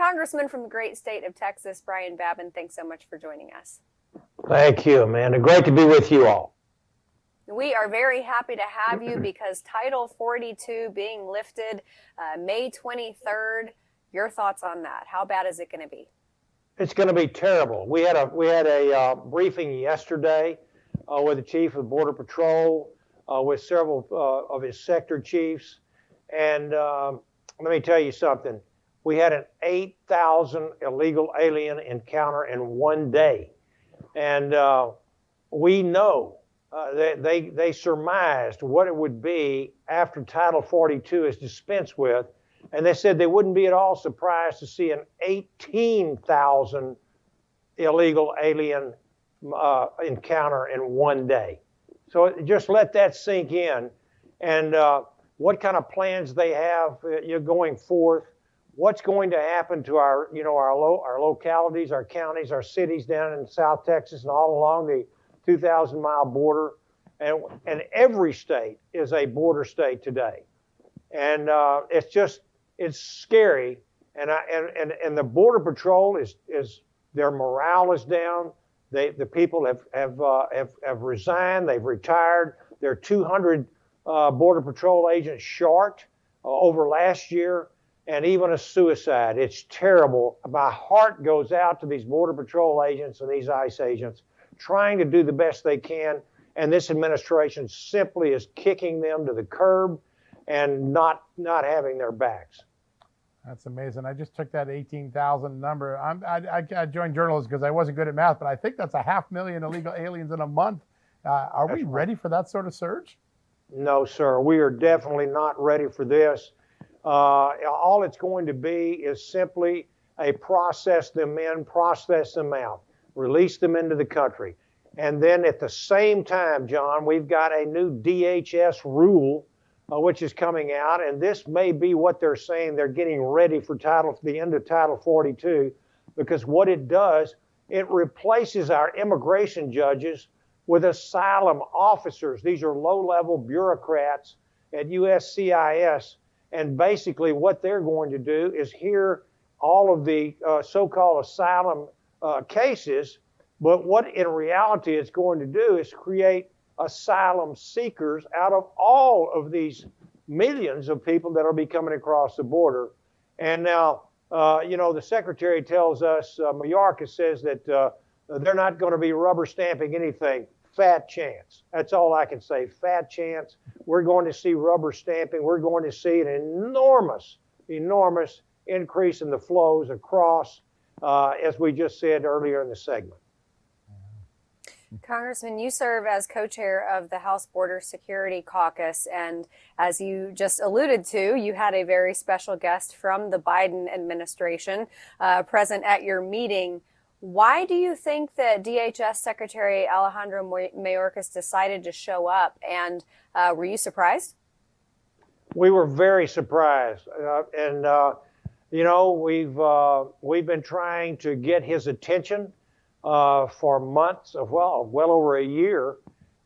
Congressman from the great state of Texas, Brian Babin, thanks so much for joining us. Thank you, Amanda. Great to be with you all. We are very happy to have you because Title 42 being lifted May 23rd. Your thoughts on that? How bad is it going to be? It's going to be terrible. We had a briefing yesterday with the chief of Border Patrol, with several of his sector chiefs, and let me tell you something. We had an 8,000 illegal alien encounter in one day, and we know they surmised what it would be after Title 42 is dispensed with, and they said they wouldn't be at all surprised to see an 18,000 illegal alien encounter in one day. So just let that sink in, and what kind of plans they have going forth. What's going to happen to our localities, our counties, our cities down in South Texas and all along the 2,000-mile border, and every state is a border state today, and it's scary, and the Border Patrol is their morale is down. The people have resigned. They've retired. There are 200 Border Patrol agents short over last year. And even a suicide. It's terrible. My heart goes out to these Border Patrol agents and these ICE agents trying to do the best they can, and this administration simply is kicking them to the curb and not having their backs. That's amazing. I just took that 18,000 number. I joined journalism because I wasn't good at math, but I think that's 500,000 illegal aliens in a month. Are we ready for that sort of surge? No, sir. We are definitely not ready for this. All it's going to be is simply a process them in, process them out, release them into the country. And then at the same time, John, we've got a new DHS rule which is coming out, and this may be what they're saying. They're getting ready for the end of Title 42, because what it does, it replaces our immigration judges with asylum officers. These are low-level bureaucrats at USCIS. And basically what they're going to do is hear all of the so-called asylum cases, but what in reality it's going to do is create asylum seekers out of all of these millions of people that will be coming across the border. And now, the Secretary tells us, Mayorkas says that they're not going to be rubber stamping anything. Fat chance. That's all I can say. Fat chance. We're going to see rubber stamping. We're going to see an enormous increase in the flows across, as we just said earlier in the segment. Congressman, you serve as co-chair of the House Border Security Caucus, and as you just alluded to, you had a very special guest from the Biden administration present at your meeting. Why do you think that DHS Secretary Alejandro Mayorkas decided to show up, and were you surprised? We were very surprised, we've been trying to get his attention for months, well over a year,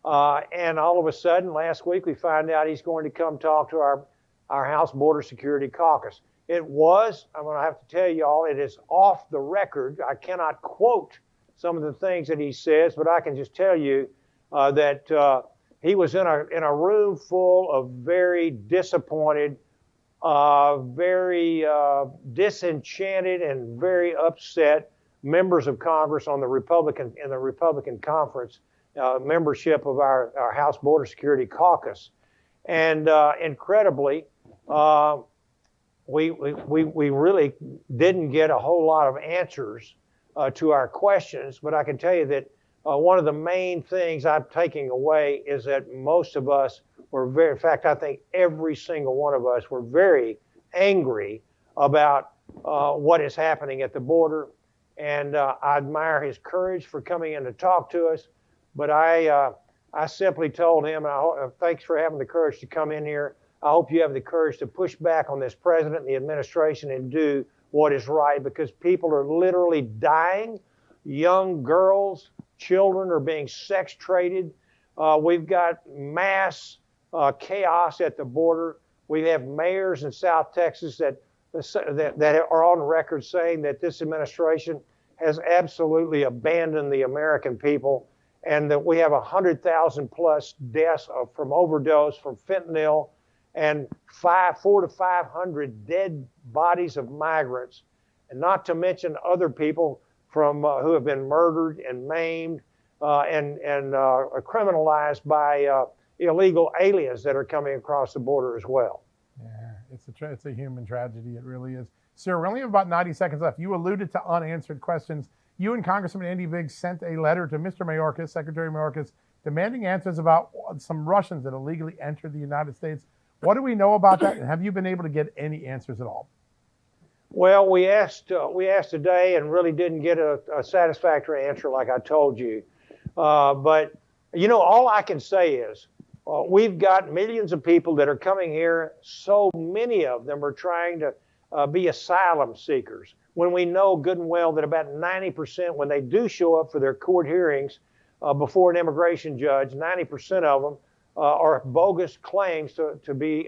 and all of a sudden last week we find out he's going to come talk to our House Border Security Caucus. I'm going to have to tell you all, it is off the record. I cannot quote some of the things that he says, but I can just tell you that he was in a room full of very disappointed, very disenchanted, and very upset members of Congress in the Republican conference membership of our House Border Security Caucus, and incredibly. We really didn't get a whole lot of answers to our questions, but I can tell you that one of the main things I'm taking away is that most of us were in fact, I think every single one of us were very angry about what is happening at the border. And I admire his courage for coming in to talk to us, but I simply told him, thanks for having the courage to come in here. I hope you have the courage to push back on this president and the administration and do what is right, because people are literally dying. Young girls, children are being sex traded. We've got mass chaos at the border. We have mayors in South Texas that that are on record saying that this administration has absolutely abandoned the American people, and that we have 100,000 plus deaths from overdose, from fentanyl, and 400 to 500 dead bodies of migrants, and not to mention other people from who have been murdered and maimed and criminalized by illegal aliens that are coming across the border as well. Yeah, it's a human tragedy. It really is. Sir, we only have about 90 seconds left. You alluded to unanswered questions. You and Congressman Andy Biggs sent a letter to Mr. Mayorkas, Secretary Mayorkas, demanding answers about some Russians that illegally entered the United States. What do we know about that? And have you been able to get any answers at all? Well, we asked today and really didn't get a satisfactory answer, like I told you. But you know, all I can say is we've got millions of people that are coming here. So many of them are trying to be asylum seekers, when we know good and well that about 90%, when they do show up for their court hearings before an immigration judge, 90% of them are bogus claims to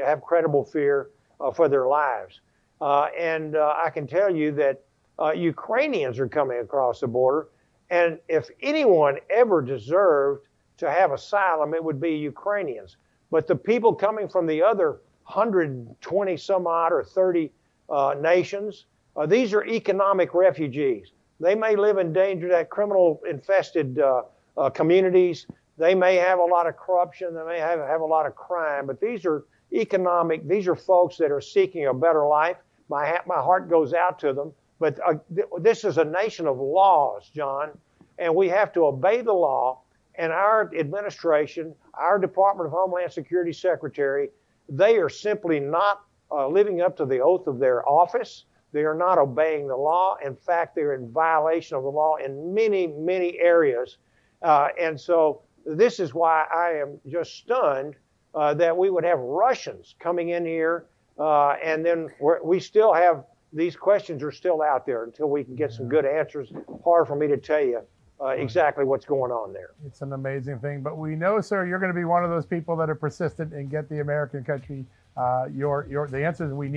have credible fear for their lives. And I can tell you that Ukrainians are coming across the border, and if anyone ever deserved to have asylum, it would be Ukrainians. But the people coming from the other 120 some odd or 30 nations, these are economic refugees. They may live in danger, that criminal-infested communities. They may have a lot of corruption. They may have a lot of crime. But these are these are folks that are seeking a better life. My heart goes out to them. But this is a nation of laws, John, and we have to obey the law. And our administration, our Department of Homeland Security Secretary, they are simply not living up to the oath of their office. They are not obeying the law. In fact, they're in violation of the law in many, many areas. And so this is why I am just stunned that we would have Russians coming in here. And then we still have, these questions are still out there until we can get some good answers. Hard for me to tell you exactly what's going on there. It's an amazing thing. But we know, sir, you're going to be one of those people that are persistent and get the American country the answers we need.